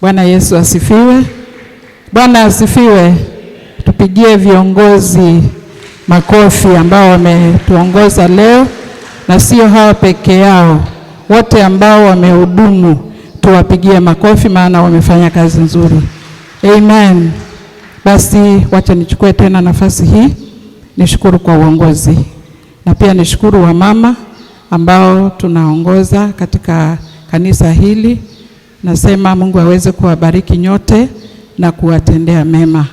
Bwana Yesu asifiwe. Bwana asifiwe. Tupigie viongozi makofi ambao wametuongoza leo, na sio hao peke yao, wote ambao wamehudumu tuwapigie makofi, maana wamefanya kazi nzuri. Amen. Basi wacha nichukue tena nafasi hii nishukuru kwa uongozi, na pia nishukuru wa mama ambao tunaongoza katika kanisa hili. Nasema Mungu aweze kuwabariki nyote na kuwatendea mema.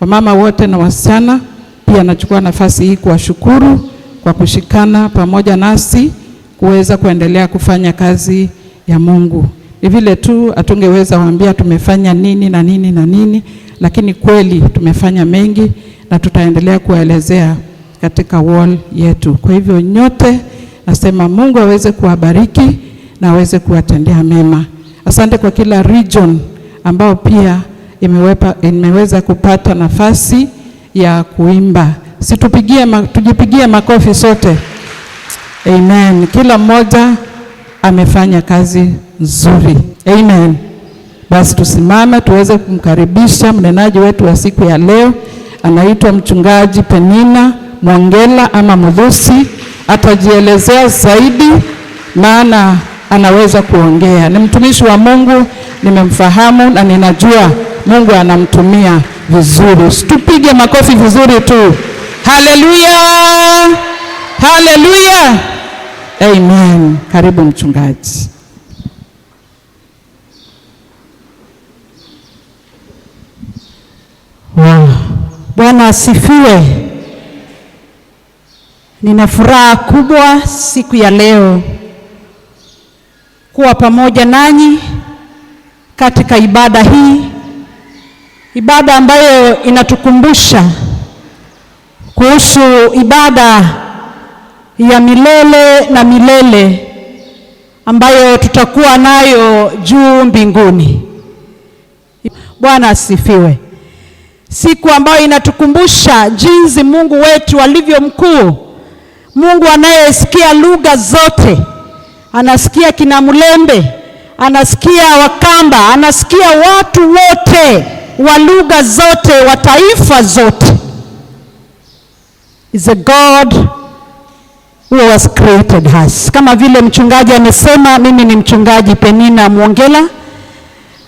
Wamama wote na wasichana pia nachukua nafasi hii kuwashukuru kwa kushikana pamoja nasi kuweza kuendelea kufanya kazi ya Mungu. Ni vile tu hatungeweza waambia tumefanya nini na nini na nini, lakini kweli tumefanya mengi na tutaendelea kuelezea katika wall yetu. Kwa hivyo nyote nasema Mungu aweze kuwabariki na aweze kuwatendea mema. Asante kwa kila region ambao pia imeweza kupata nafasi ya kuimba. Tujipigie makofi sote. Amen. Kila mmoja amefanya kazi nzuri. Amen. Basi tusimame tuweze kumkaribisha mnenaji wetu wa siku ya leo. Anaitwa Mchungaji Penina Mwongela ama Mudhusi. Atajielezea zaidi maana anaweza kuongea. Ni mtumishi wa Mungu, nimemfahamu na ninajua Mungu anamtumia vizuri. Tupige makofi vizuri tu. Haleluya! Haleluya! Amen. Karibu mchungaji. Wow. Bwana asifiwe. Nina furaha kubwa siku ya leo kuwa pamoja nanyi katika ibada hii, ibada ambayo inatukumbusha kuhusu ibada ya milele na milele ambayo tutakuwa nayo juu mbinguni. Bwana asifiwe. Siku ambayo inatukumbusha jinsi Mungu wetu alivyo mkuu, Mungu anayesikia lugha zote. Anasikia kina Mulembe, anasikia Wakamba, anasikia watu wote wa lugha zote, wa taifa zote. Is a God who has created us. Kama vile mchungaji amesema, mimi ni Mchungaji Penina Mwongela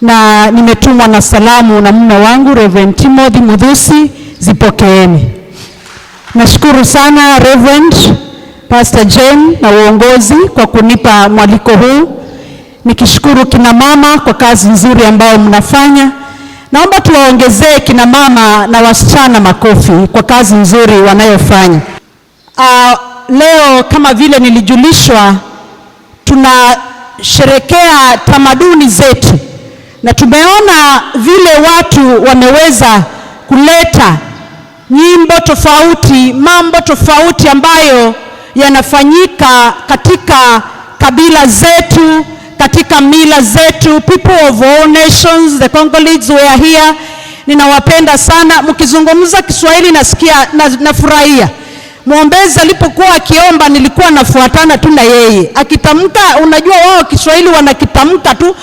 na nimetumwa na salamu na mume wangu Reverend Timothy Mudhusi, zipokeeni. Nashukuru sana Reverend Pastor Jane na uongozi kwa kunipa mwaliko huu. Nikishukuru kina mama kwa kazi nzuri ambayo mnafanya. Naomba tuwaongezee kina mama na wasichana makofi kwa kazi nzuri wanayofanya. Leo kama vile nilijulishwa, tunasherekea tamaduni zetu, na tumeona vile watu wameweza kuleta nyimbo tofauti, mambo tofauti ambayo yanafanyika katika kabila zetu, katika mila zetu. People of all nations, the Congolese were here. Ninawapenda sana. Mkizungumza Kiswahili nasikia nafurahia. Mwombezi alipokuwa akiomba nilikuwa nafuatana tu na yeye. Akitamka, unajua wao Kiswahili wanakitamka tu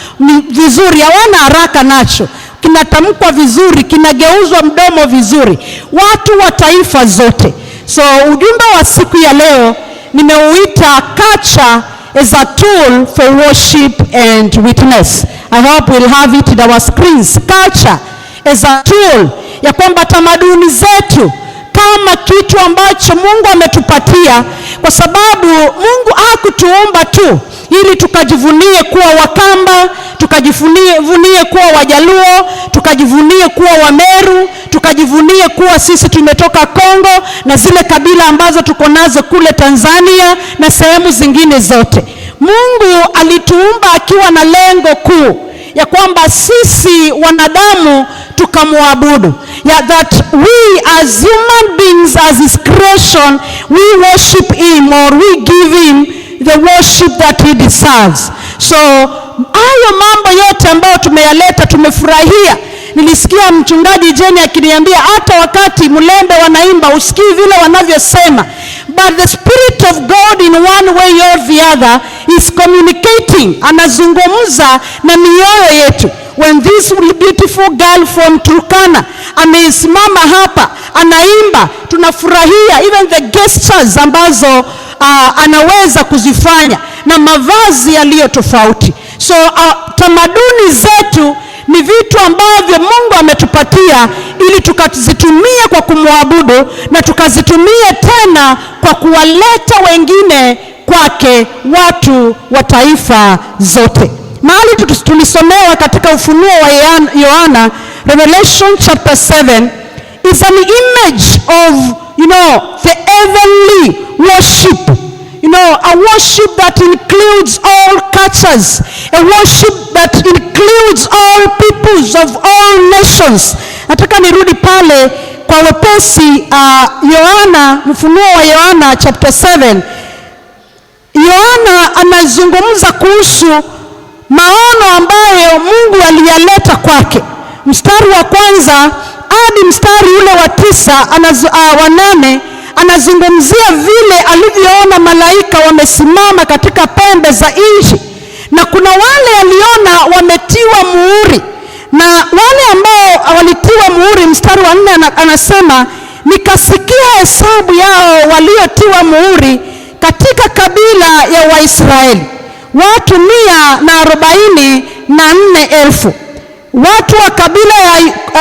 vizuri, hawana haraka nacho. Kinatamkwa vizuri, kinageuzwa mdomo vizuri. Watu wa taifa zote. So ujumbe wa siku ya leo nimeuita culture as a tool for worship and witness. I hope we'll have it in our screens. Culture as a tool, ya kwamba tamaduni zetu kama kitu ambacho Mungu ametupatia, kwa sababu Mungu hakutuumba tu ili tukajivunie kuwa Wakamba, tukajivunie kuwa Wajaluo, tukajivunie kuwa Wameru, tukajivunie kuwa sisi tumetoka Kongo na zile kabila ambazo tuko nazo kule Tanzania na sehemu zingine zote. Mungu alituumba akiwa na lengo kuu ya kwamba sisi wanadamu tukamwabudu. That we as human beings, as his creation, we worship him, or we give him the worship that he deserves. So hayo mambo yote ambayo tumeyaleta tumefurahia. Nilisikia mchungaji Jeni akiniambia hata wakati Mulembe wanaimba usikii vile wanavyosema, but the Spirit of God in one way or the other is communicating, anazungumza na mioyo yetu. when this beautiful girl from Turkana amesimama hapa anaimba, tunafurahia even the gestures ambazo anaweza kuzifanya na mavazi yaliyo tofauti. So tamaduni zetu ni vitu ambavyo Mungu ametupatia ili tukazitumie kwa kumwabudu na tukazitumie tena kwa kuwaleta wengine kwake, watu wa taifa zote. Mahali tulisomewa katika Ufunuo wa Yohana, Revelation chapter 7 is an image of, the heavenly worship. A worship that includes all cultures, a worship that includes all peoples of all nations. Nataka nirudi pale kwa wepesi, Ufunuo wa Yohana chapter 7. Yohana anazungumza kuhusu maono ambayo Mungu aliyaleta kwake. Mstari wa kwanza hadi mstari ule wa 9 anazungumzia vile alivyoona malaika wamesimama katika pembe za nchi, na kuna wale aliona wametiwa muhuri, na wale ambao walitiwa muhuri, mstari wa 4 anasema, nikasikia hesabu yao waliotiwa muhuri katika kabila ya Waisraeli, watu 144,000. Watu wa kabila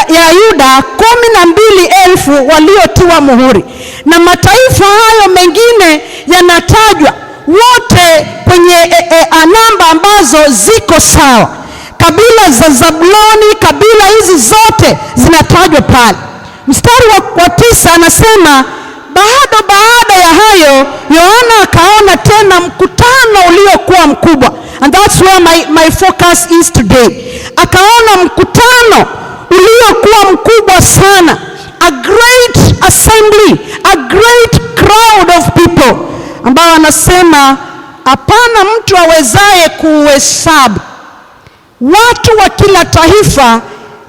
ya Yuda 12,000 waliotiwa muhuri, na mataifa hayo mengine yanatajwa wote kwenye namba ambazo ziko sawa. Kabila za Zabuloni, kabila hizi zote zinatajwa pale. Mstari wa 9 anasema, baada ya hayo Yohana akaona tena mkutano uliokuwa mkubwa, and that's where my focus is today. Akaona mkutano uliokuwa mkubwa sana, a great assembly, a great crowd of people, ambao anasema hapana mtu awezaye kuhesabu. Watu wa kila taifa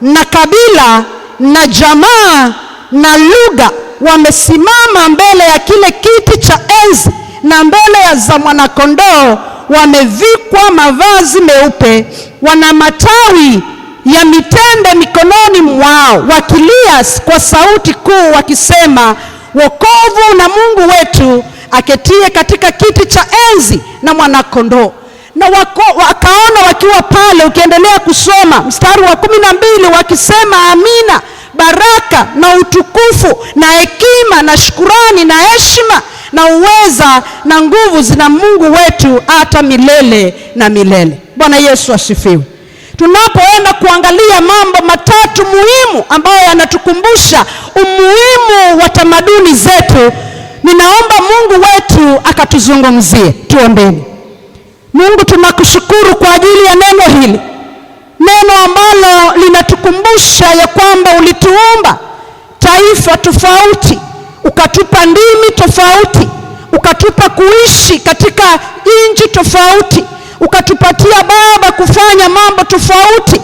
na kabila na jamaa na lugha wamesimama mbele ya kile kiti cha enzi na mbele ya za Mwana-Kondoo, wamevikwa mavazi meupe, wana matawi ya mitende mikononi mwao, wakilia kwa sauti kuu wakisema, wokovu na Mungu wetu aketie katika kiti cha enzi na Mwana-Kondoo. Na wakaona wakiwa pale, ukiendelea kusoma mstari wa 12, wakisema, amina, baraka na utukufu na hekima na shukurani na heshima na uweza na nguvu zina Mungu wetu hata milele na milele. Bwana Yesu asifiwe. Tunapoenda kuangalia mambo matatu muhimu ambayo yanatukumbusha umuhimu wa tamaduni zetu, ninaomba Mungu wetu akatuzungumzie. Tuombeni. Mungu, tunakushukuru kwa ajili ya neno hili, neno ambalo linatukumbusha ya kwamba ulituumba taifa tofauti, ukatupa ndimi tofauti, ukatupa kuishi katika nchi tofauti, ukatupatia Baba kufanya mambo tofauti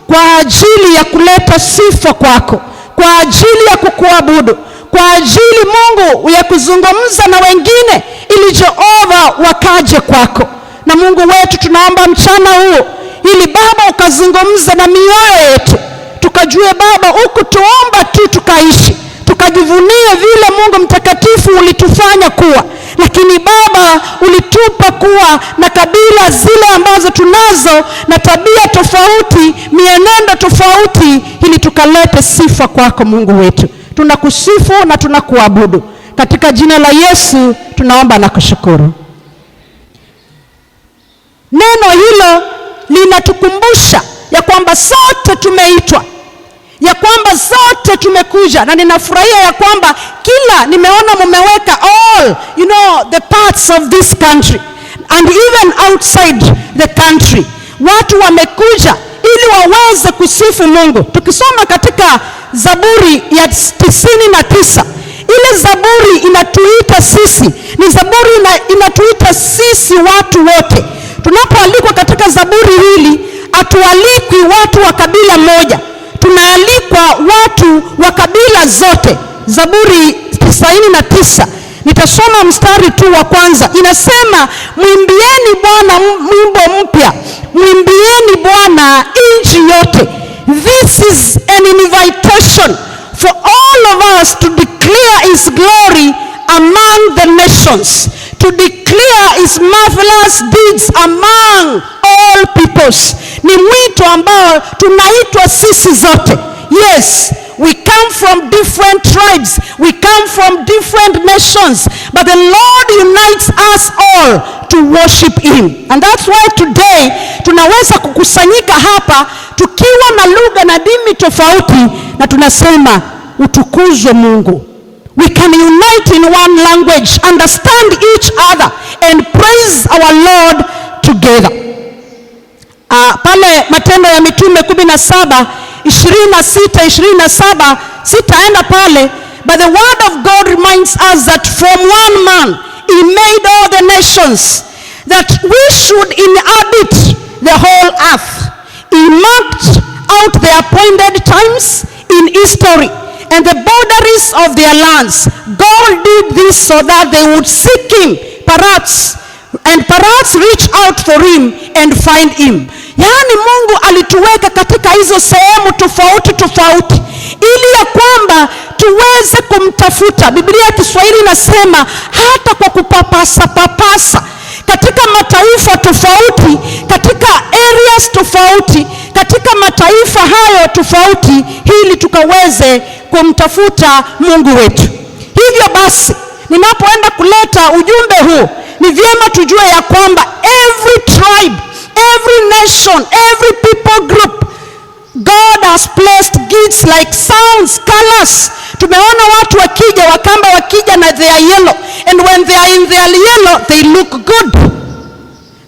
kwa ajili ya kuleta sifa kwako, kwa ajili ya kukuabudu, kwa ajili Mungu ya kuzungumza na wengine ili Jehova wakaje kwako. Na Mungu wetu, tunaomba mchana huo ili Baba ukazungumza na mioyo yetu, tukajue Baba hukutuomba tu tukaishi, tukajivunie vile Mungu mtakatifu ulitufanya kuwa, lakini Baba ulitupa kuwa na kabila zile ambazo tunazo na tabia tofauti, mienendo tofauti, ili tukalete sifa kwako. Mungu wetu, tunakusifu na tunakuabudu katika jina la Yesu tunaomba na kushukuru. Neno hilo linatukumbusha ya kwamba sote tumeitwa, ya kwamba sote tumekuja, na ninafurahia ya kwamba nimeona mumeweka all the parts of this country and even outside the country. Watu wamekuja ili waweze kusifu Mungu. Tukisoma katika Zaburi ya 99, ile Zaburi inatuita sisi, ni Zaburi inatuita sisi watu wote. Tunapoalikwa katika Zaburi hili, hatualikwi watu wa kabila moja, tunaalikwa watu wa kabila zote. Zaburi 99 Nitasoma mstari tu wa kwanza. Inasema, mwimbieni Bwana wimbo mpya, mwimbieni Bwana nchi yote. This is an invitation for all of us to declare his glory among the nations, to declare his marvelous deeds among all peoples. Ni mwito ambao tunaitwa sisi zote. Yes, we come from different tribes, we come from different nations, but the Lord unites us all to worship him. And that's why today tunaweza kukusanyika hapa tukiwa na lugha na dini tofauti, na tunasema utukuzwe Mungu. We can unite in one language, understand each other, and praise our Lord together. Pale Matendo ya Mitume 17:26-27, sitaenda pale, but the word of God reminds us that from one man he made all the nations, that we should inhabit the whole earth. He marked out the appointed times in history and the boundaries of their lands. God did this so that they would seek him, perhaps reach out for him and find him. Yaani Mungu alituweka katika hizo sehemu tofauti tofauti ili ya kwamba tuweze kumtafuta. Biblia ya Kiswahili inasema hata kwa kupapasa katika mataifa tofauti, katika areas tofauti, katika mataifa hayo tofauti, ili tukaweze kumtafuta Mungu wetu. Hivyo basi, ninapoenda kuleta ujumbe huu, ni vyema tujue ya kwamba every tribe, every nation, every people group, God has placed gifts like sounds, colors. Tumeona watu wakija, Wakamba wakija na they are yellow, and when they are in their yellow they look good.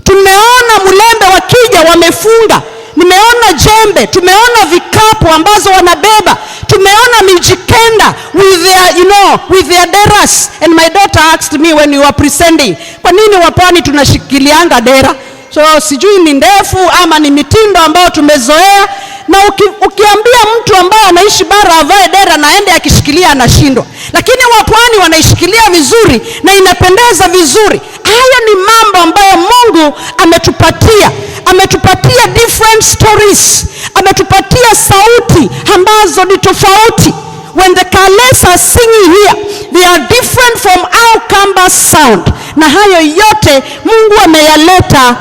Tumeona Mulembe wakija wamefunga, nimeona jembe, tumeona vikapu ambazo wanabeba, tumeona Mijikenda with their, with their deras. And my daughter asked me when you were presenting, kwa nini Wapwani tunashikilianga dera? So sijui ni ndefu ama ni mitindo ambao tumezoea, na ukiambia mtu ambaye anaishi bara avae dera na aende akishikilia anashindwa, lakini Wapwani wanaishikilia vizuri na inapendeza vizuri. Haya ni mambo ambayo Mungu ametupatia different stories, ametupatia sauti ambazo ni tofauti. When the Kales are singing here, they are different from our Kamba sound. Na hayo yote Mungu ameyaleta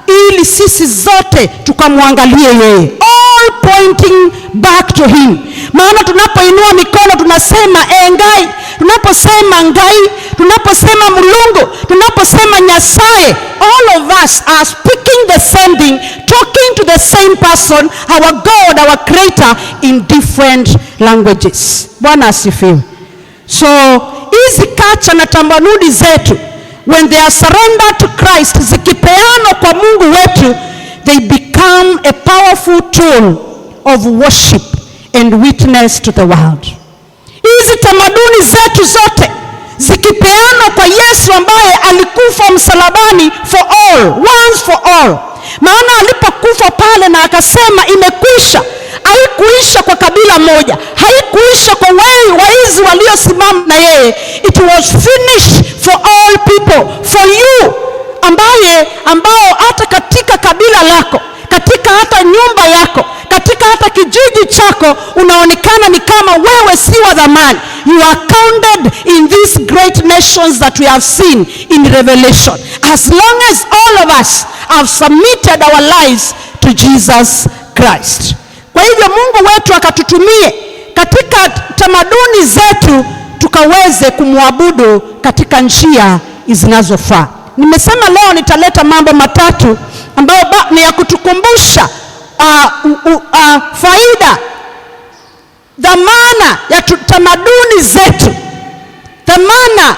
ili sisi zote tukamwangalie yeye, all pointing back to him. Maana tunapoinua mikono tunasema Ngai, tunaposema Ngai, tunaposema Mulungu, tunaposema Nyasaye, all of us are speaking the same thing, talking to the same person, our God, our creator, in different languages. Bwana asifiwe. So hizi culture na tamaduni zetu, when they are surrendered to Christ, zikipeanwa kwa Mungu wetu, they become a powerful tool of worship and witness to the world. Hizi tamaduni zetu zote zikipeanwa kwa Yesu ambaye alikufa msalabani for all, once for all. Maana alipokufa pale na akasema imekwisha, haikuisha kwa kabila moja, haikuisha kwa waizi waliosimama na yeye. It was finished for all people, for you ambao hata katika kabila lako, katika hata nyumba yako, katika hata kijiji chako unaonekana ni kama wewe si wa dhamani. You are counted in these great nations that we have seen in Revelation, as long as all of us have submitted our lives to Jesus Christ. Kwa hivyo Mungu wetu akatutumie katika tamaduni zetu tukaweze kumwabudu katika njia zinazofaa. Nimesema leo nitaleta mambo matatu ambayo ni ya kutukumbusha faida, dhamana ya tamaduni zetu, dhamana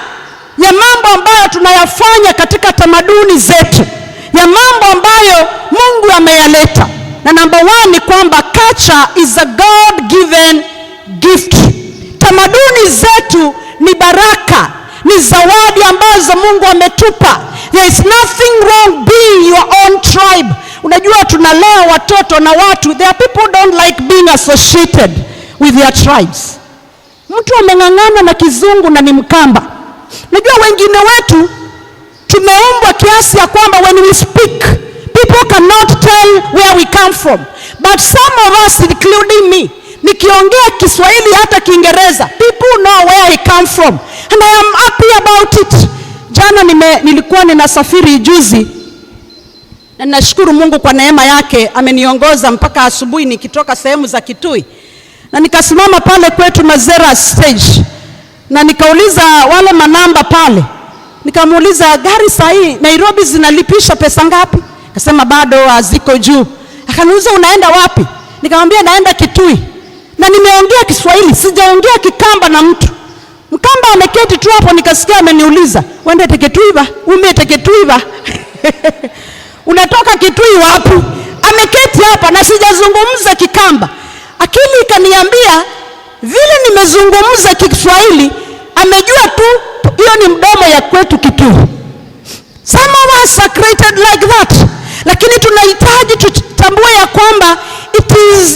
ya mambo ambayo tunayafanya katika tamaduni zetu, ya mambo ambayo Mungu ameyaleta. Na number 1 ni kwamba culture is a God-given gift. Tamaduni zetu ni baraka, ni zawadi ambazo Mungu ametupa. There is nothing wrong being your own tribe. Unajua tunalea watoto na watu, there are people don't like being associated with their tribes. Mtu ameng'ang'ana na Kizungu na ni Mkamba. Unajua wengine wetu tumeumbwa kiasi ya kwamba when we speak, people cannot tell where we come from. But some of us, including me, nikiongea Kiswahili hata Kiingereza, people know where I come from. And I am happy about it. Jana nilikuwa ninasafiri juzi, na nashukuru Mungu kwa neema yake, ameniongoza mpaka asubuhi nikitoka sehemu za Kitui. Na nikasimama pale kwetu Mazera stage, na nikauliza wale manamba pale, nikamuuliza gari sahi Nairobi zinalipisha pesa ngapi? Akasema bado haziko juu. Akaniuliza unaenda wapi? Nikamwambia naenda Kitui. Na nimeongea Kiswahili, sijaongea Kikamba na mtu. Mkamba ameketi tu hapo, nikasikia ameniuliza, "Wende Teketuiba, ume Teketuiba." Unatoka Kitui wapi? Ameketi hapa na sijazungumza Kikamba. Akili ikaniambia vile nimezungumza Kiswahili, amejua tu hiyo ni mdomo ya kwetu Kitui. Some of us are created like that. Lakini tunahitaji tutambue ya kwamba it is,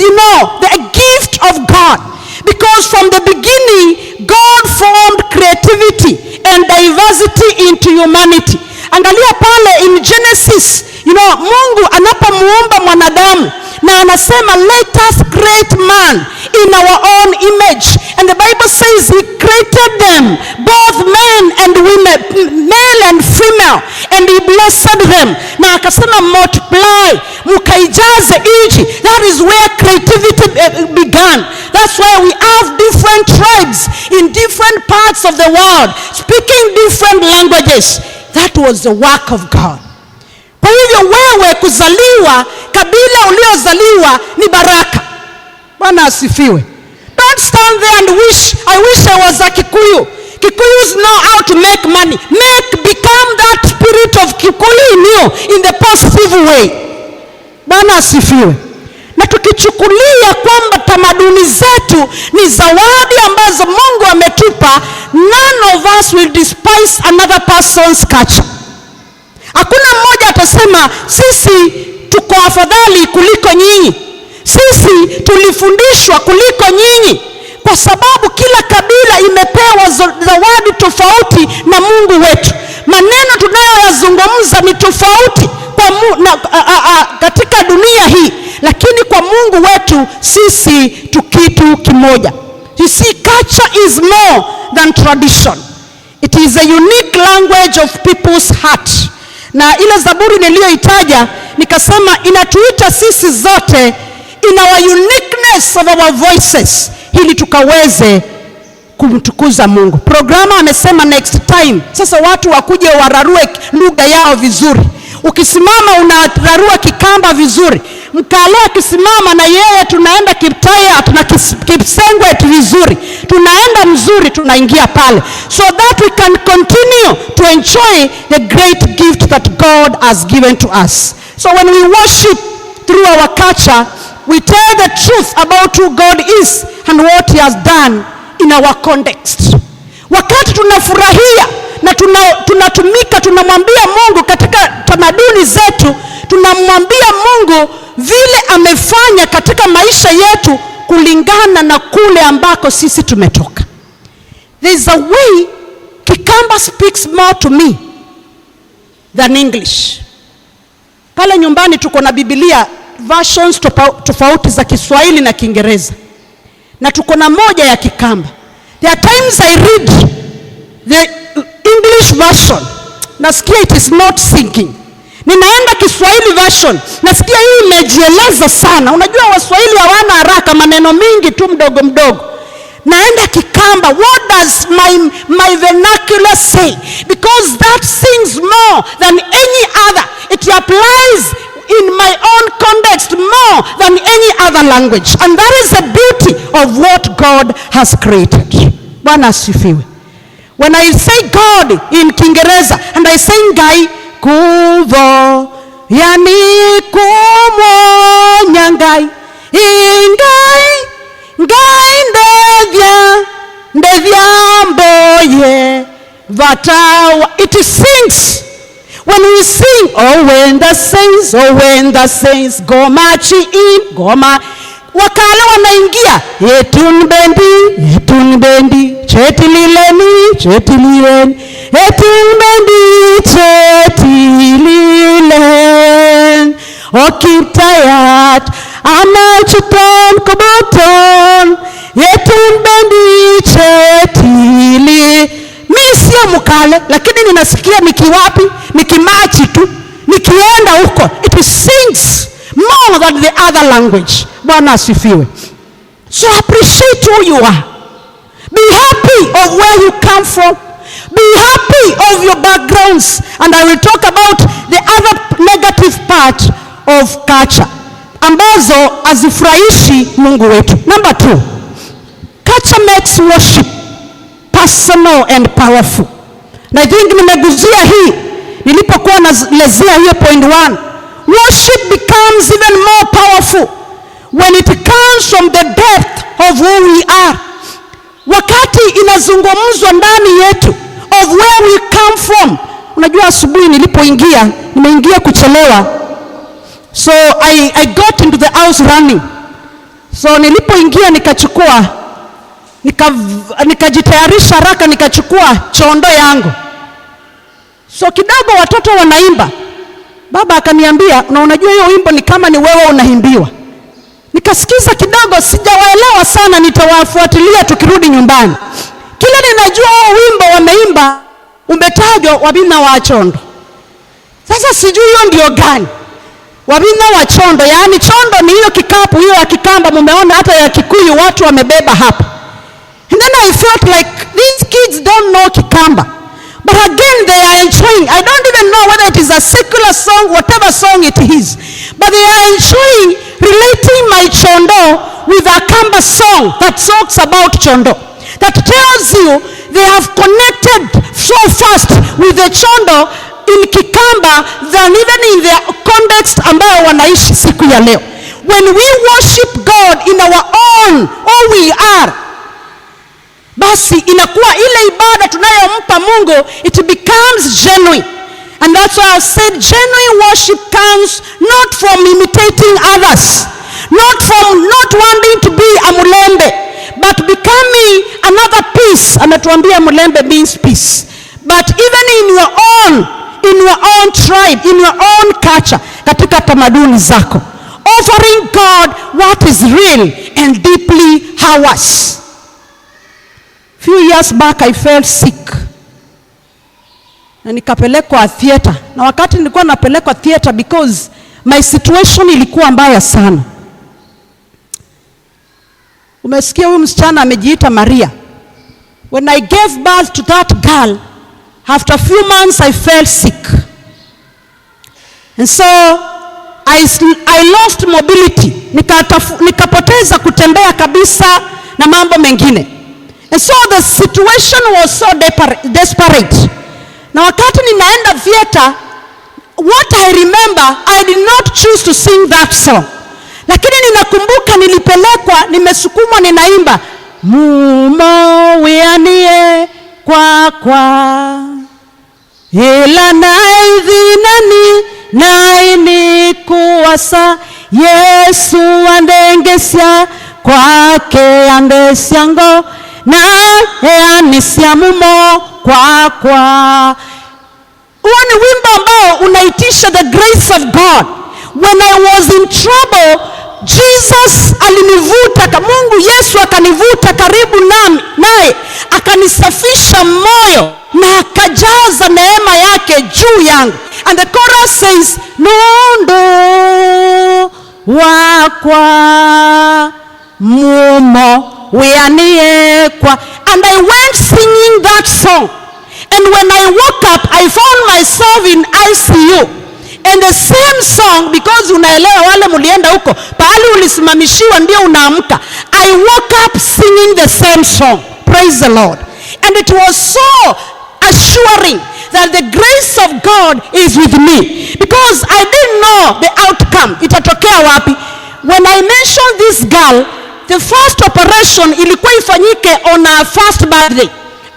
the gift of God. Because from the beginning, God formed creativity and diversity into humanity. Angalia pale in Genesis, Mungu anapomuumba mwanadamu na anasema let us create man in our own image. And the Bible says he created them, both men and women, male and female, and he blessed them. Na akasema multiply, mukaijaze nchi. That is where creativity began. That's why we have different tribes in different parts of the world, speaking different languages. That was the work of God. Kwa hivyo wewe kuzaliwa, kabila uliozaliwa ni baraka. Bwana asifiwe. Don't stand there and I wish I was a Kikuyu. Kikuyus know how to make money. Become that spirit of Kikuyu in you in the positive way. Bwana asifiwe. Na tukichukulia kwamba tamaduni zetu ni zawadi ambazo Mungu ametupa, none of us will despise another person's culture. Hakuna mmoja atasema sisi tuko afadhali kuliko nyinyi, sisi tulifundishwa kuliko nyinyi, kwa sababu kila kabila imepewa zawadi tofauti na Mungu wetu. Maneno tunayoyazungumza ni tofauti katika dunia hii, lakini kwa Mungu wetu sisi tu kitu kimoja. You see, culture is more than tradition. It is a unique language of people's heart. Na ile Zaburi niliyoitaja nikasema inatuita sisi zote in our uniqueness of our voices, ili tukaweze kumtukuza Mungu. Programa amesema next time sasa watu wakuje wararue lugha yao vizuri. Ukisimama unararua Kikamba vizuri, Mkale akisimama na yeye tunaenda Kiptaya, tuna Kipsengwe vizuri, tunaenda mzuri, tunaingia pale, so that we can continue to enjoy the great gift that God has given to us. So when we worship through our culture, we tell the truth about who God is and what he has done in our context. Wakati tunafurahia na tunatumika, tunamwambia Mungu katika tamaduni zetu, tunamwambia Mungu vile amefanya katika maisha yetu kulingana na kule ambako sisi tumetoka. There is a way Kikamba speaks more to me than English. Pale nyumbani tuko na Biblia versions tofauti za Kiswahili na Kiingereza, na tuko na moja ya Kikamba. There are times I read the English version, nasikia it is not sinking. Ninaenda Kiswahili version, nasikia hii imejieleza sana. Unajua Waswahili hawana haraka, maneno mingi tu mdogo mdogo. Naenda Kikamba, what does my vernacular say? Because that sings more than any other. It applies in my own context more than any other language. And that is the beauty of what God has created. Bwana asifiwe. When I say God in Kiingereza and I say Ngai, kuvo yani kumonya Ngai, Ngai ndevya mboye vatawa. It sings. When we sing, oh when the saints go marching in, Wakale wanaingia, yetun bendi, chetilileni, yetun Kiptayat, Amachuton Koboton, Yetun Bendi Chetili. Mimi sio mkale, lakini ninasikia nikiwapi, nikimachi tu, nikienda huko, it sings more than the other language. Bwana asifiwe. So appreciate who you are. Be happy of where you come from. Be happy of your backgrounds. And I will talk about the other negative part of culture ambazo hazifurahishi Mungu wetu. Number 2, culture makes worship personal and powerful. Na I think nimeguzia hii nilipokuwa naelezea hiyo point 1. Worship becomes even more powerful when it comes from the depth of who we are. Wakati inazungumzwa ndani yetu of where we come from. Unajua asubuhi nimeingia kuchelewa. So I got into the house running. So nilipoingia nikajitayarisha haraka nikachukua chondo yangu. So kidogo watoto wanaimba. Baba akaniambia, na unajua hiyo wimbo ni kama ni wewe unaimbiwa. Nikasikiza kidogo, sijawaelewa sana, nitawafuatilia tukirudi nyumbani. Kila ninajua wimbo wameimba umetajwa Wabina wa Chondo. Sasa sijui hiyo ndio gani. Wabina wa Chondo, yaani chondo ni hiyo kikapu hiyo ya Kikamba, mumeona hata ya Kikuyu watu wamebeba hapa. And then I felt like these kids don't know Kikamba. But again they are enjoying. I don't even know whether it is a secular song, whatever song it is. But they are enjoying relating my Chondo with a Kamba song that talks about Chondo. That tells you they have connected so fast with the Chondo in Kikamba than even in their context ambayo wanaishi siku ya leo. When we worship God in our own, who we are, basi inakuwa ile ibada tunayompa Mungu, it becomes genuine. And that's why I said genuine worship comes not from imitating others, not from not wanting to be a mulembe, but becoming another piece. Anatuambia mulembe means peace. But even in your own tribe, in your own culture, katika tamaduni zako, offering God what is real and deeply ours. Few years back I felt sick. Na nikapelekwa theater. Na wakati nilikuwa napelekwa theater because my situation ilikuwa mbaya sana. Umesikia huyu msichana amejiita Maria. When I gave birth to that girl, after a few months I felt sick. And so I lost mobility. Nikapoteza kutembea kabisa na mambo mengine. And so the situation was so desperate. Na wakati ninaenda theater, what I remember, I did not choose to sing that song. Lakini ninakumbuka nilipelekwa, nimesukumwa ninaimba, mumo wianie kwa ila naidhinani naini kuwasa Yesu andengesya kwake andesyango na eanisya mumo kwa. Huo ni wimbo ambao unaitisha the grace of God. When I was in trouble, Jesus alinivuta, Mungu Yesu akanivuta karibu naye akanisafisha moyo na akajaza neema yake juu yangu. And the chorus says, nondo wakwa mumo wianie kwa. And I went singing that song. And when I woke up, I found myself in ICU. And the same song, because unaelewa wale mulienda huko, pahali ulisimamishiwa ndio unaamka. I woke up singing the same song. Praise the Lord. And it was so assuring that the grace of God is with me. Because I didn't know the outcome. Itatokea wapi? When I mentioned this girl, the first operation ilikuwa ifanyike on her first birthday.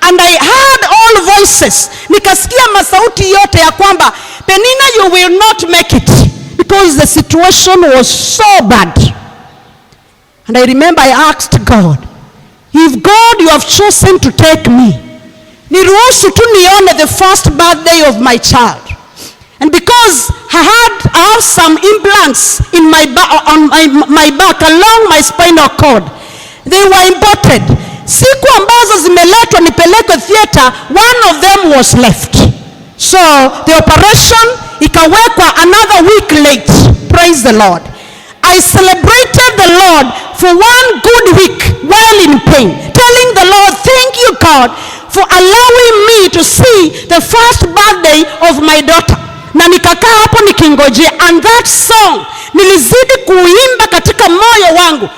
And I heard all voices. Nikasikia masauti yote ya kwamba, Penina, you will not make it. Because the situation was so bad. And I remember I asked God, if God you have chosen to take me, niruhusu tu nione the first birthday of my child. And because I had I have some implants in my back along my spinal cord. They were imported. Siku ambazo zimeletwa nipelekwe theater, one of them was left. So the operation ikawekwa another week late. Praise the Lord. I celebrated the Lord for one good week while in pain, telling the Lord, thank you God for allowing me to see the first birthday of my daughter. Na nikakaa hapo nikingojea, and that song nilizidi kuimba katika moyo wangu.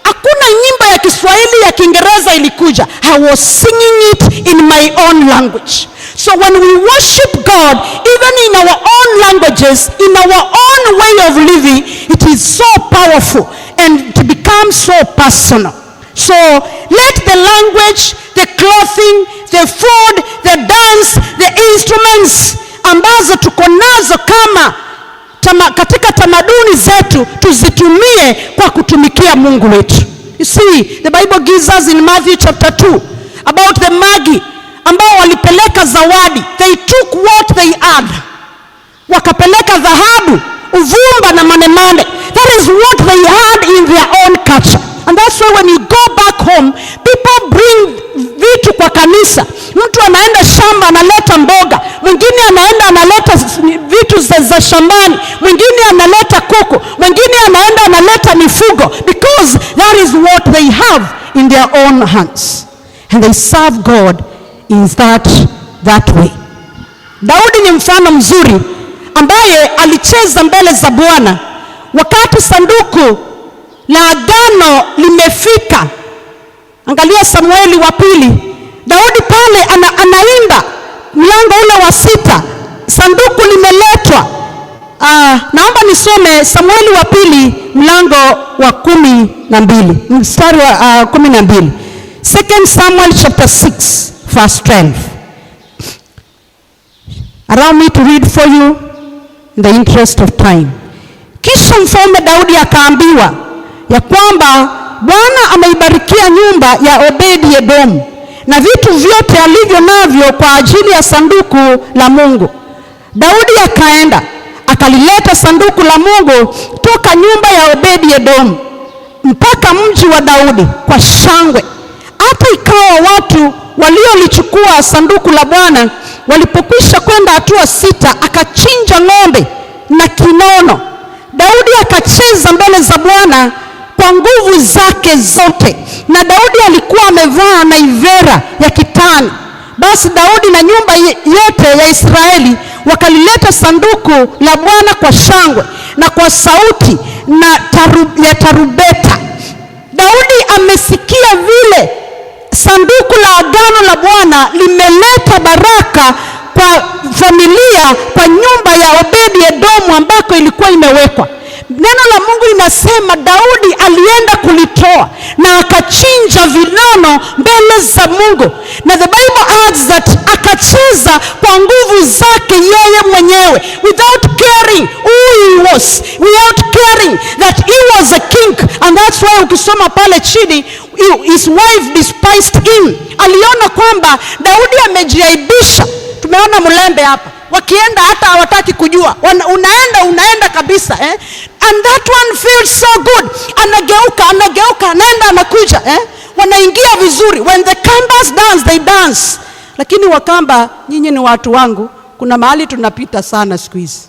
Hakuna nyimbo ya Kiswahili ya Kiingereza ilikuja. I was singing it in my own language. So when we worship God, even in our own languages, in our own way of living, it is so powerful and it becomes so personal. So let the language, the clothing, the food, the dance, the instruments ambazo tuko nazo kama katika tamaduni zetu tuzitumie kwa kutumikia Mungu wetu. You see, the Bible gives us in Matthew chapter 2 about the Magi ambao walipeleka zawadi. They took what they had. Wakapeleka dhahabu, uvumba na manemane. That is what they had in their own culture. And that's why when you go back home, people bring vitu kwa kanisa. Mtu anaenda shamba analeta mboga, mwingine anaenda analeta vitu za shambani, mwingine analeta kuku, mwingine anaenda analeta mifugo, because that is what they have in their own hands. And they serve God in that way. Daudi ni mfano mzuri ambaye alicheza mbele za Bwana wakati sanduku la agano limefika. Angalia Samueli wa pili. Daudi pale anaimba mlango ule wa 6. Sanduku limeletwa. Naomba nisome Samueli wa pili mlango wa 12, mstari wa 12. 2 Samuel chapter 6 verse 12. Allow me to read for you in the interest of time. Kisha mfalme Daudi akaambiwa ya kwamba Bwana ameibarikia nyumba ya Obedi Edomu na vitu vyote alivyo navyo kwa ajili ya sanduku la Mungu. Daudi akaenda akalileta sanduku la Mungu toka nyumba ya Obedi Edomu mpaka mji wa Daudi kwa shangwe. Hata ikawa watu waliolichukua sanduku la Bwana walipokwisha kwenda hatua 6, akachinja ng'ombe na kinono. Daudi akacheza mbele za Bwana kwa nguvu zake zote, na Daudi alikuwa amevaa naivera ya kitani. Basi Daudi na nyumba yote ya Israeli wakalileta sanduku la Bwana kwa shangwe na kwa sauti ya tarubeta. Daudi amesikia vile sanduku la agano la Bwana limeleta baraka kwa familia, kwa nyumba ya Obedi Edomu ambako ilikuwa imewekwa. Neno la Mungu linasema Daudi alienda kulitoa na akachinja vinono mbele za Mungu. Na the Bible adds that akacheza kwa nguvu zake yeye mwenyewe, without caring who he was, without caring that he was a king. And that's why ukisoma pale chini, his wife despised him. Aliona kwamba Daudi amejiaibisha. Tumeona mlembe hapa, wakienda hata hawataki kujua, unaenda kabisa and that one feels so good. Anageuka anaenda anakuja wanaingia vizuri. When the Kambas dance, they dance. Lakini Wakamba, nyinyi ni watu wangu, kuna mahali tunapita sana siku hizi.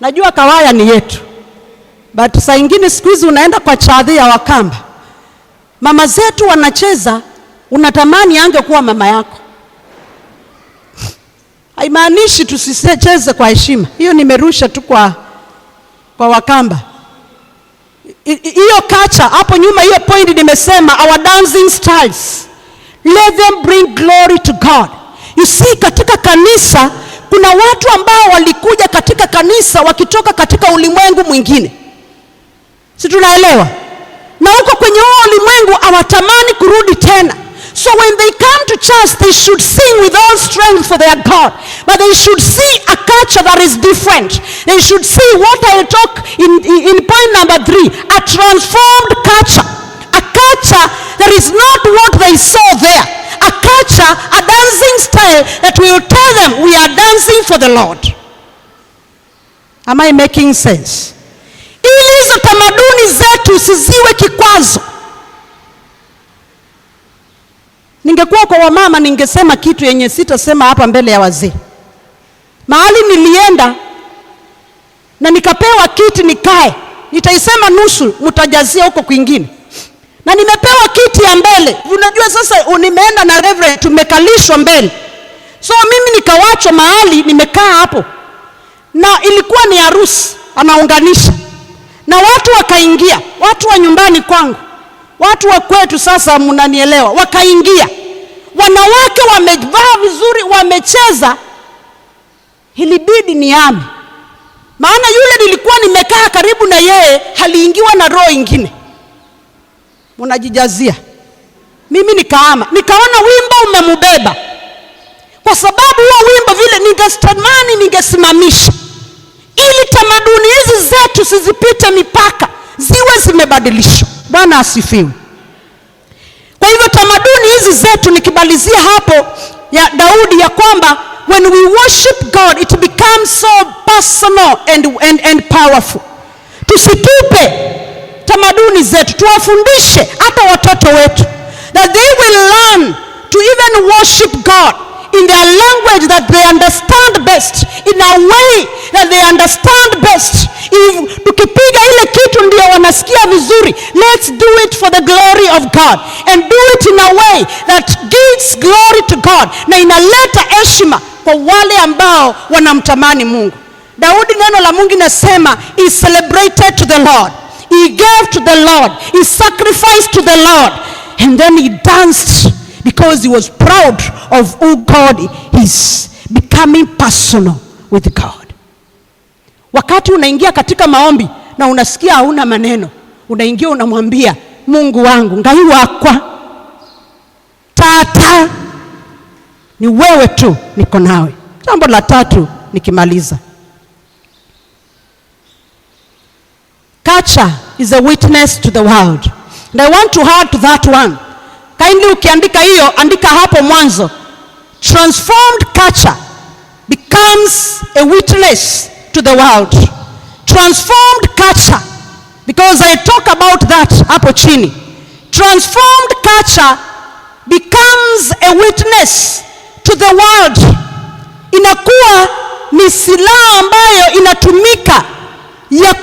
Najua Kawaya ni yetu, but saa ingine siku hizi unaenda kwa chadhi ya Wakamba, mama zetu wanacheza, unatamani angekuwa mama yako. Haimaanishi tusicheze kwa heshima. Hiyo nimerusha tu kwa Wakamba. Hiyo kacha hapo nyuma, hiyo point nimesema our dancing styles, let them bring glory to God. You see, katika kanisa kuna watu ambao walikuja katika kanisa wakitoka katika ulimwengu mwingine. Si tunaelewa? Na huko kwenye huo ulimwengu hawatamani kurudi tena. So when they come to church, they should sing with all strength for their God. But they should see a culture that is different. They should see what I talk in point number 3, a transformed culture. A culture that is not what they saw there. A culture, a dancing style that will tell them we are dancing for the Lord. Am I making sense? Ili hizo tamaduni zetu siziwe kikwazo. Ningekuwa kwa wamama ningesema kitu yenye sitasema hapa mbele ya wazee. Mahali nilienda na nikapewa kiti nikae, nitaisema nusu, mtajazia huko kwingine. Na nimepewa kiti ya mbele. Unajua sasa nimeenda na reverend, tumekalishwa mbele. So mimi nikawachwa mahali nimekaa hapo. Na ilikuwa ni harusi, anaunganisha. Na watu wakaingia, watu wa nyumbani kwangu. Watu wa kwetu sasa mnanielewa, wakaingia. Wanawake wamevaa vizuri, wamecheza. Ilibidi niame. Maana yule nilikuwa nimekaa karibu na yeye, aliingiwa na roho ingine. Mnajijazia. Mimi nikaama, nikaona wimbo umemubeba. Kwa sababu huo wimbo vile ningestamani ningesimamisha. Ili tamaduni hizi zetu sizipite mipaka, ziwe zimebadilishwa. Bwana asifiwe. Kwa hivyo tamaduni hizi zetu nikibalizia hapo ya Daudi ya kwamba when we worship God it becomes so personal and powerful. Tusitupe tamaduni zetu, tuwafundishe hata watoto wetu that they will learn to even worship God in their language that they understand best, in a way that they understand best. If tukipiga ile kitu ndio wanasikia vizuri, let's do it for the glory of God and do it in a way that gives glory to God, na inaleta heshima kwa wale ambao wanamtamani Mungu. Daudi, neno la Mungu linasema he celebrated to the Lord, he gave to the Lord, he sacrificed to the Lord, and then he danced because he was proud of who God is, becoming personal with God. Wakati unaingia katika maombi na unasikia hauna maneno, unaingia unamwambia Mungu wangu, ngai wakwa, tata, ni wewe tu niko nawe. Jambo la tatu nikimaliza. Culture is a witness to the world. And I want to add to that one. Kindly ukiandika hiyo, andika hapo mwanzo. Transformed culture becomes a witness to the world. Transformed culture, because I talk about that hapo chini. Transformed culture becomes a witness to the world. Inakuwa ni silaha ambayo inatumika ya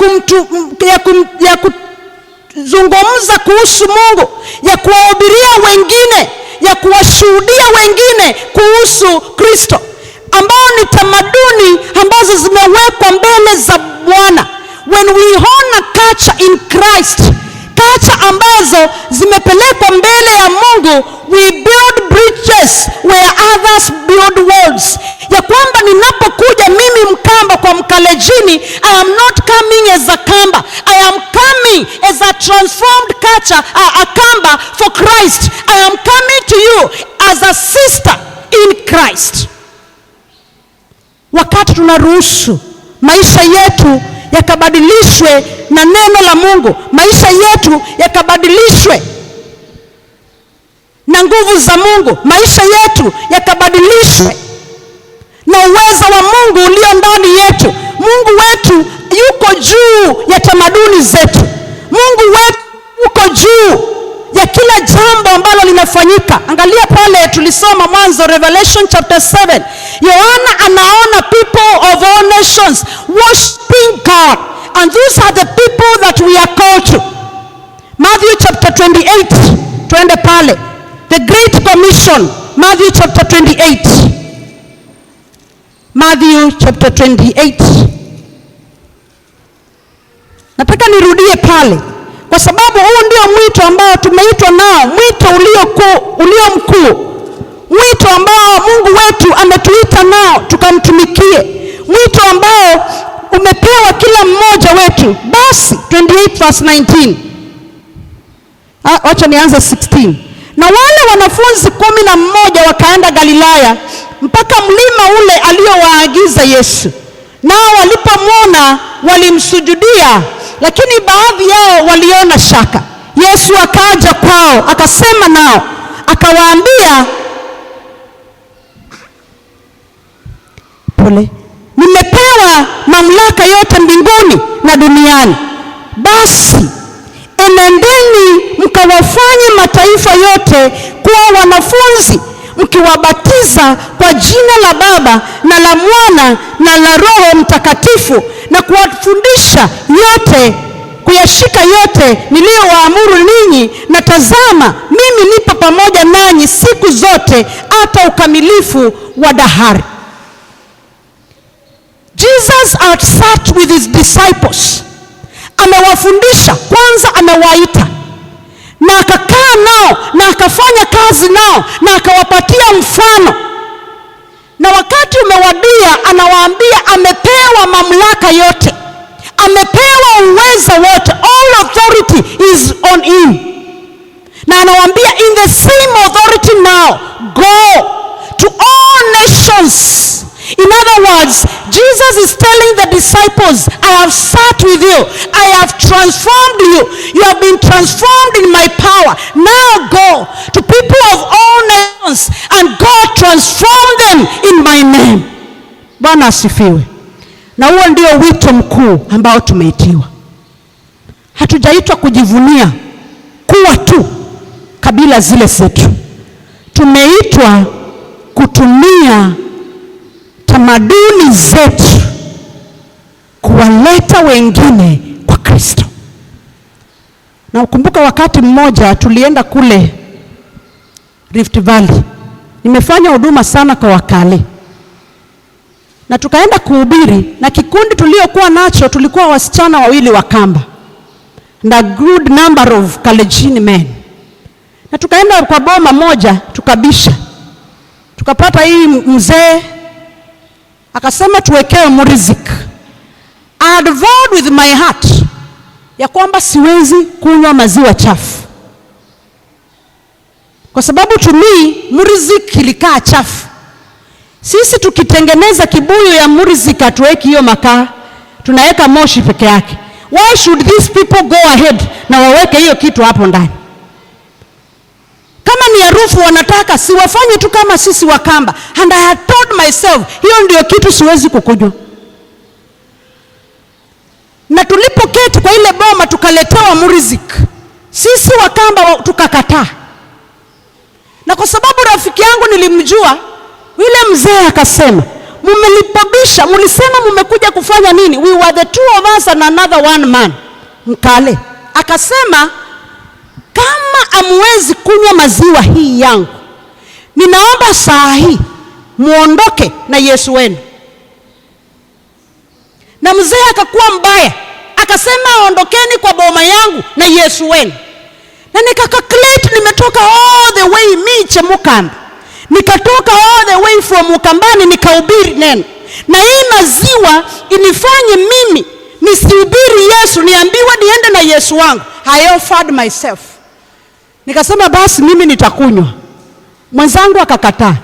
kuzungumza kuhusu Mungu, ya kuwahubiria wengine, ya kuwashuhudia wengine kuhusu Kristo, ambao ni tamaduni ambazo zimewekwa mbele za Bwana. When we honor culture in Christ, culture ambazo zimepelekwa mbele ya Mungu, we build bridges where others build walls. Ya kwamba ninapokuja mimi Mkamba kwa Mkalejini, I am not coming as a Kamba, I am coming as a transformed culture, a Kamba for Christ. I am coming to you as a sister in Christ. Wakati tunaruhusu maisha yetu yakabadilishwe na neno la Mungu, maisha yetu yakabadilishwe na nguvu za Mungu, maisha yetu yakabadilishwe na uwezo wa Mungu ulio ndani yetu. Mungu wetu yuko juu ya tamaduni zetu. Mungu wetu yuko juu ya kila jambo ambalo linafanyika. Angalia pale tulisoma mwanzo, Revelation chapter 7. Yohana anaona people of all nations worshiping God, and these are the people that we are called to. Matthew chapter 28, twende pale. The Great Commission, Matthew chapter 28. Matthew chapter 28. Nataka nirudie pale, kwa sababu huu ndio mwito ambao tumeitwa nao, mwito ulio mkuu, mwito ambao Mungu wetu ametuita nao tukamtumikie, mwito ambao umepewa kila mmoja wetu. Basi 28 verse 19. Wacha nianze 16. Na wale wanafunzi 11 wakaenda Galilaya mpaka mlima ule aliowaagiza Yesu. Nao walipomwona walimsujudia, lakini baadhi yao waliona shaka. Yesu akaja kwao, akasema nao, akawaambia, nimepewa mamlaka yote mbinguni na duniani. Basi enendeni mkawafanye mataifa yote kuwa wanafunzi, mkiwabatiza kwa jina la Baba na la Mwana na la Roho Mtakatifu, na kuwafundisha yote, kuyashika yote niliyowaamuru ninyi, na tazama, mimi nipo pamoja nanyi siku zote hata ukamilifu wa dahari. Jesus had sat with his disciples. Amewafundisha, kwanza amewaita na akakaa nao na akafanya kazi nao na akawapatia mfano, na wakati umewadia anawaambia amepewa mamlaka yote, amepewa uwezo wote, all authority is on him, na anawaambia in the same authority now go to all nations. In other words, Jesus is telling the disciples, I have sat with you, I have transformed you, you have been transformed in my power. Now go to people of all nations and go transform them in my name. Bwana asifiwe. Na huo ndio wito mkuu ambao tumeitiwa. Hatujaitwa kujivunia kuwa tu kabila zile zetu. Tumeitwa kutumia tamaduni zetu kuwaleta wengine kwa Kristo. Na ukumbuka wakati mmoja tulienda kule Rift Valley. Nimefanya huduma sana kwa wakale. Na tukaenda kuhubiri, na kikundi tuliokuwa nacho tulikuwa wasichana 2 wa Kamba and a good number of Kalenjin men. Na tukaenda kwa boma moja tukabisha. Tukapata hii mzee akasema tuwekewe muriziki. I had vowed with my heart ya kwamba siwezi kunywa maziwa chafu, kwa sababu to me muriziki ilikaa chafu. Sisi tukitengeneza kibuyu ya muriziki hatuweki hiyo makaa, tunaweka moshi peke yake. Why should these people go ahead na waweke hiyo kitu hapo ndani? Kama ni harufu wanataka, si wafanye tu kama sisi Wakamba. And I had told myself, hiyo ndio kitu siwezi kukunywa. Na tulipoketi kwa ile boma tukaletewa muriziki, sisi Wakamba tukakataa. Na kwa sababu rafiki yangu nilimjua, yule mzee akasema, mumelipobisha, mulisema mumekuja kufanya nini? We were the 2 of us and another 1 man. Mkale akasema, kama amwezi kunywa maziwa hii yangu, ninaomba saa hii muondoke na Yesu wenu. Na mzee akakuwa mbaya, akasema ondokeni kwa boma yangu na Yesu wenu. Na nikakalculate, nimetoka all the way Chemukamba, nikatoka all the way from Ukambani nikahubiri neno, na hii maziwa inifanye mimi nisihubiri Yesu, niambiwa niende na Yesu wangu. I offered myself. Nikasema basi mimi nitakunywa. Mwenzangu akakataa.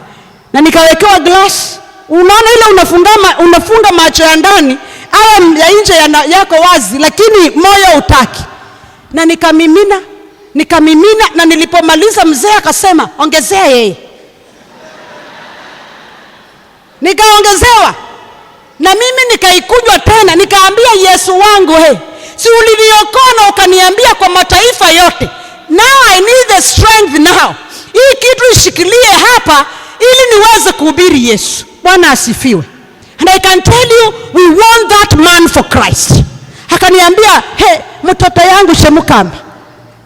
Na nikawekewa glass. Unaona ile unafunga macho ya ndani, au ya nje yako wazi, lakini moyo hutaki. Na nikamimina, na nilipomaliza mzee akasema, ongezea yeye. Nikaongezewa. Na mimi nikaikunywa tena, nikaambia Yesu wangu, si uliniokoa na ukaniambia kwa mataifa yote. Now I need the strength now. Hii kitu ishikilie hapa ili niweze kuhubiri Yesu. Bwana asifiwe. And I can tell you, we want that man for Christ. Akaniambia, mtoto yangu Chemukamba,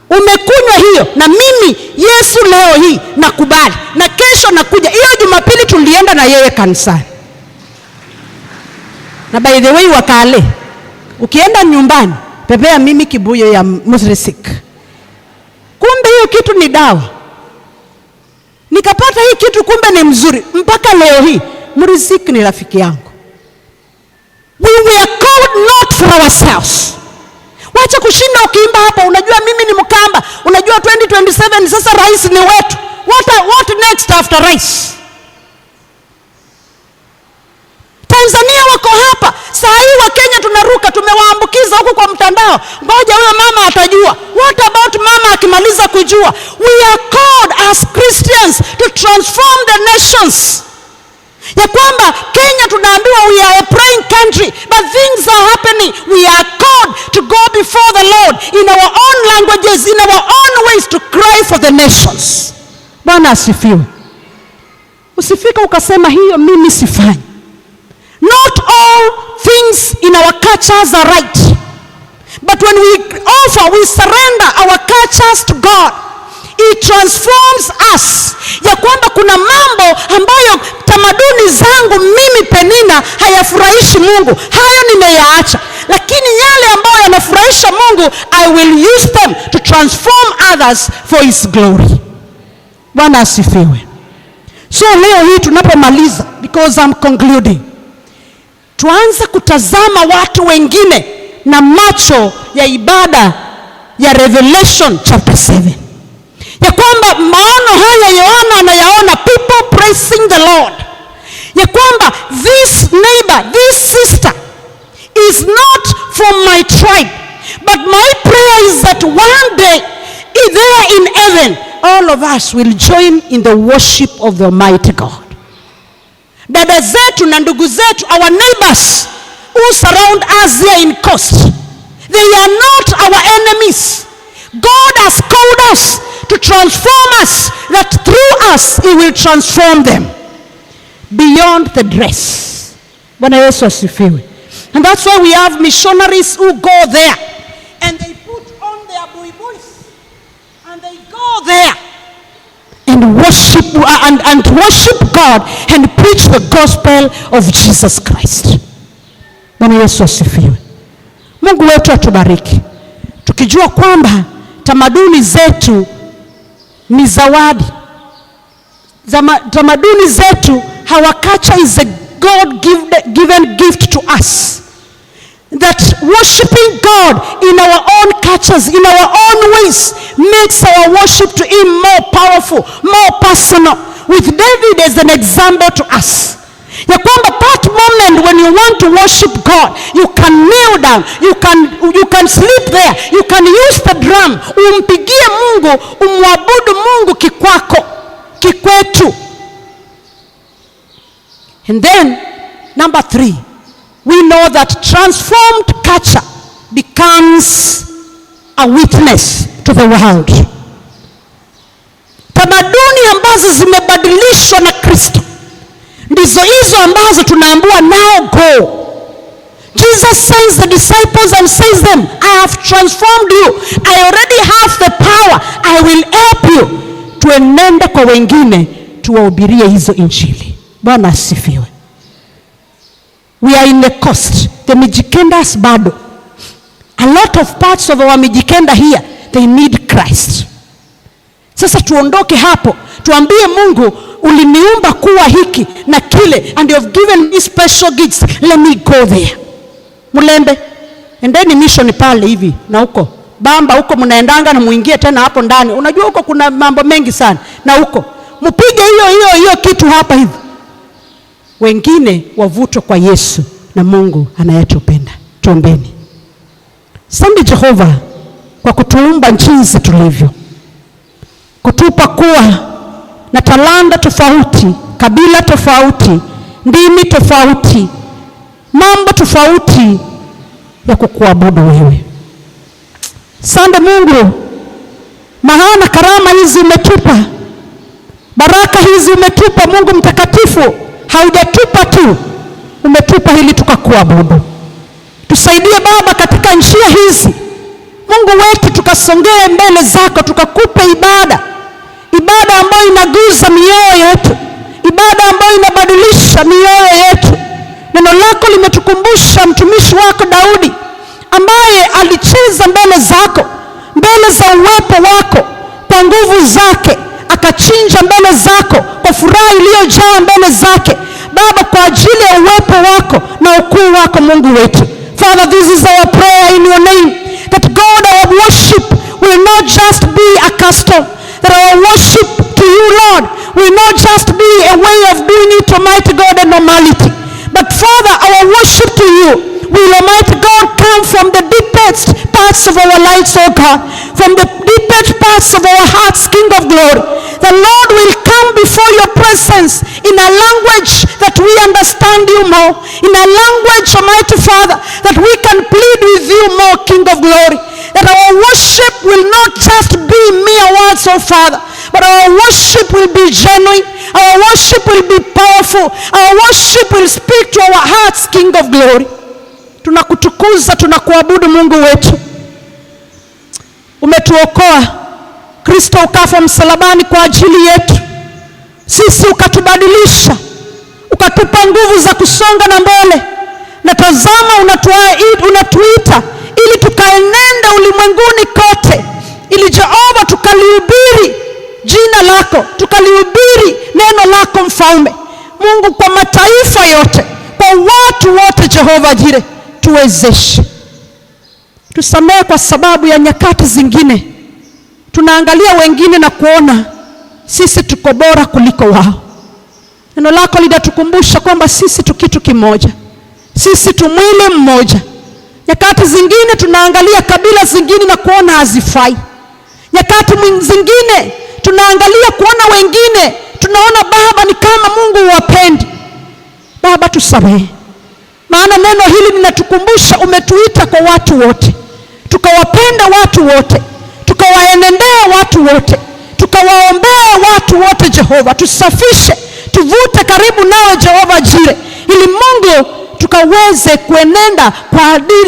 umekunywa hiyo, na mimi Yesu leo hii nakubali, na kesho nakuja. Hiyo Jumapili tulienda na yeye kanisani. Na by the way, Wakale, ukienda nyumbani pepea mimi kibuyo ya muriziki. Kumbe hiyo kitu ni dawa. Nikapata hii kitu, kumbe ni mzuri. Mpaka leo hii muriziki ni rafiki yangu. We were called not for ourselves. Wacha kushinda ukiimba hapa, unajua mimi ni Mkamba, unajua 2027 sasa rais ni wetu. What next after rais? Tanzania wako hapa. Saa hii wa Kenya tunaruka, tumewaambukiza huko kwa mtandao. Ngoja huyo mama atajua. What about mama akimaliza kujua? We are called as Christians to transform the nations. Ya kwamba Kenya tunaambiwa we are a praying foreign country, but things are happening. We are called to go before the Lord in our own languages, in our own ways, to cry for the nations. Bwana asifiwe. Usifika ukasema hiyo mimi sifanyi. Not all things in our cultures are right. But when we offer, we surrender our cultures to God, it transforms us. Ya kwamba kuna mambo ambayo tamaduni zangu mimi Penina hayafurahishi Mungu, hayo nimeyaacha. Lakini yale ambayo yanafurahisha Mungu, I will use them to transform others for his glory. Bwana asifiwe. So leo hii tunapomaliza, because I'm concluding, tuanze kutazama watu wengine na macho ya ibada ya Revelation chapter 7. Ya kwamba maono haya Yohana anayaona, people praising the Lord. Ya kwamba this neighbor, this sister is not from my tribe, but my prayer is that one day there in heaven all of us will join in the worship of the Almighty God. Dada zetu na ndugu zetu, our neighbors who surround us here in Coast, they are not our enemies. God has called us to transform us, that through us he will transform them beyond the dress. Bwana Yesu asifiwe. And that's why we have missionaries who go there and they put on their buibus and they go there and worship and worship God and preach the gospel of Jesus Christ. Bwana Yesu asifiwe. Mungu wetu atubariki, tukijua kwamba tamaduni zetu ni zawadi. Tamaduni zetu, our culture is a God-given gift to us. That worshiping God in our own cultures, in our own ways, makes our worship to him more powerful, more personal. With David as an example to us. Ya kwamba that moment when you want to worship God, you can kneel down, you can sleep there, you can use the drum, umpigie Mungu, umwabudu Mungu kikwako, kikwetu. And then, number 3, we know that transformed culture becomes a witness to the world. Tamaduni ambazo zimebadilishwa na Kristo ndizo hizo ambazo tunaambiwa now go. Jesus sends the disciples and says them, I have transformed you. I already have the power. I will help you. Tuenende kwa wengine, tuwahubirie hizo injili. Bwana asifiwe. We are in the Coast. The Mijikendas bado. A lot of parts of our Mijikenda here, they need Christ. Sasa tuondoke hapo, tuambie Mungu, uliniumba kuwa hiki na kile, and you have given me special gifts. Let me go there. Mulembe, endeni mission pale hivi na huko. Bamba huko mnaendanga na muingie tena hapo ndani. Unajua huko kuna mambo mengi sana. Na huko mpige hiyo kitu hapa hivi. Wengine wavutwe kwa Yesu na Mungu anayetupenda. Tuombeni. Asante Jehova kwa kutuumba jinsi tulivyo. Kutupa kuwa na talanta tofauti, kabila tofauti, ndimi tofauti, mambo tofauti ya kukuabudu wewe. Asante Mungu, maana karama hizi umetupa, baraka hizi umetupa Mungu mtakatifu, haujatupa tu, umetupa ili tukakuabudu. Tusaidie Baba katika njia hizi, Mungu wetu, tukasongee mbele zako, tukakupe ibada ambayo inaguza mioyo yetu, ibada ambayo inabadilisha mioyo yetu. Neno lako limetukumbusha mtumishi wako Daudi ambaye alicheza mbele zako, mbele za uwepo wako, kwa nguvu zake akachinja mbele zako kwa furaha iliyojaa mbele zake Baba, kwa ajili ya uwepo wako na ukuu wako Mungu wetu. Father, this is our prayer in your name, that God, our worship will not just be a custom, that our worship to you, Lord, will not just be a way of doing it, Almighty God, a normality, but Father, our worship to you will, Almighty God, come from the deepest parts of our lives, oh God, from the deepest parts of our hearts, King of glory. The Lord will come before your presence in a language that we understand you more, in a language, Almighty Father, that we can plead with you more, King of glory. That our worship will not just be mere words, oh Father, but our worship will be genuine, our worship will be powerful, our worship will speak to our hearts, King of glory. Tunakutukuza, tunakuabudu Mungu wetu. Umetuokoa, Kristo ukafa msalabani kwa ajili yetu. Sisi ukatubadilisha, ukatupa nguvu za kusonga na mbele. Na tazama unatuita ili tukaenende ulimwenguni kote, ili Jehova tukalihubiri jina lako, tukalihubiri neno lako Mfalme. Mungu, kwa mataifa yote, kwa watu wote, Jehova Jire, tuwezeshe. Tusamehe kwa sababu ya nyakati zingine tunaangalia wengine na kuona sisi tuko bora kuliko wao. Neno lako linatukumbusha kwamba sisi tu kitu kimoja, sisi tu mwili mmoja. Nyakati zingine tunaangalia kabila zingine na kuona hazifai. Nyakati zingine tunaangalia kuona wengine, tunaona Baba ni kama Mungu huwapendi. Baba, tusamehe, maana neno hili linatukumbusha umetuita kwa watu wote, tukawapenda watu wote, tukawaenendea watu wote, tukawaombea watu wote. Jehova, tusafishe, tuvute karibu nawe Jehova Jire, ili Mungu tukaweze kuenenda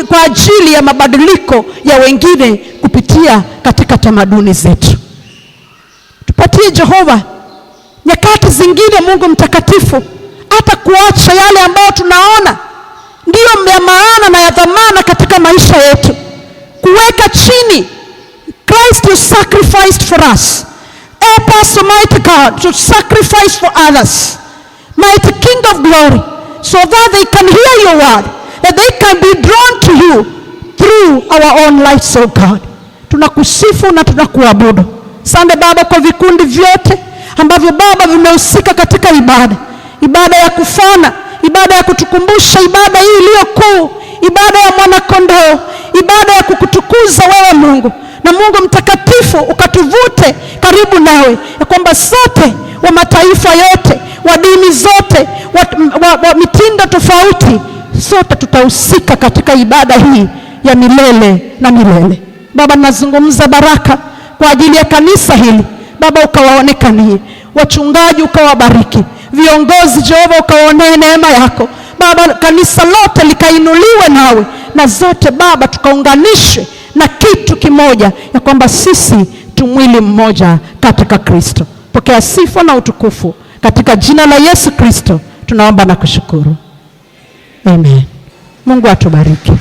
kwa ajili ya mabadiliko ya wengine kupitia katika tamaduni zetu. Tupatie Jehova nyakati zingine, Mungu mtakatifu, hata kuacha yale ambayo tunaona ndio ya maana na ya dhamana katika maisha yetu, kuweka chini. Christ you sacrificed for us. Help us, Almighty God, to sacrifice for others, mighty King of glory, so that they can hear your word, that they can be drawn to you through our own lives, oh God. Tunakusifu na tunakuabudu. Asante Baba kwa vikundi vyote ambavyo Baba vimehusika katika ibada ya kufana, ibada ya kutukumbusha, ibada hii iliyo kuu, ibada ya mwanakondoo, ibada ya kukutukuza wewe Mungu. Na Mungu mtakatifu, ukatuvute karibu nawe, ya kwamba sote, wa mataifa yote, wa dini zote, wa mitindo tofauti, sote tutahusika katika ibada hii ya milele na milele. Baba, nazungumza baraka kwa ajili ya kanisa hili. Baba, ukawaonekanie wachungaji, ukawabariki viongozi. Jehova, ukawaonee neema yako Baba, kanisa lote likainuliwe nawe, na zote Baba tukaunganishwe na kitu kimoja, ya kwamba sisi tu mwili mmoja katika Kristo. Pokea sifa na utukufu katika jina la Yesu Kristo tunaomba na kushukuru. Amen. Mungu atubariki.